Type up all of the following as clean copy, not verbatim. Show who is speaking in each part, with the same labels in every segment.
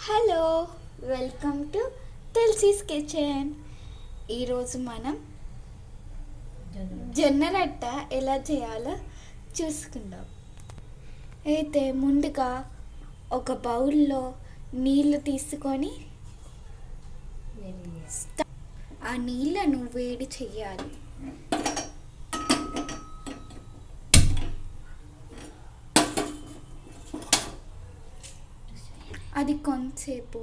Speaker 1: Hello, welcome to Tulasi's kitchen. ఈరోజు మనం జొన్న రొట్ట ఎలా చేయాలో చూసుకుందాం. అయితే ముందుగా ఒక బౌల్లో నీళ్ళు తీసుకొని ఆ నీళ్ళను వేడి చేయాలి. అది కొంతసేపు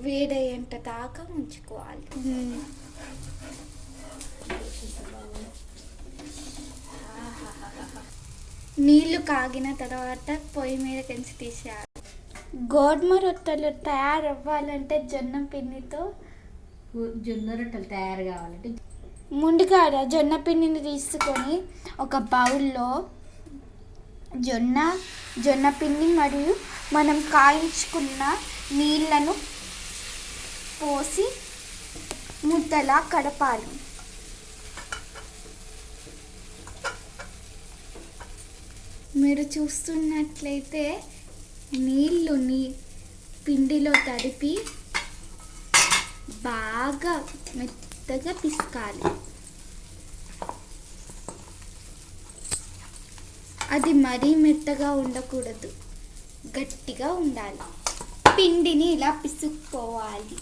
Speaker 1: వేడయ్యేంత దాకా ఉంచుకోవాలి. నీళ్లు కాగిన తర్వాత పొయ్యి మీద కంచి తీసేయాలి. గోధుమ రొట్టెలు తయారవ్వాలంటే జొన్న పిండితో
Speaker 2: జొన్న రొట్టెలు తయారు కావాలంటే
Speaker 1: ముందుగా జొన్న పిండిని తీసుకొని ఒక బౌల్లో జొన్న పిండి మరియు మనం కాయించుకున్న నీళ్ళను పోసి ముద్దలా కడపాలి. మీరు చూస్తున్నట్లయితే నీళ్ళు పిండిలో తడిపి బాగా మెత్తగా పిసకాలి. అది మరీ మెత్తగా ఉండకూడదు, గట్టిగా ఉండాలి. పిండిని ఇలా పిసుక్కోవాలి.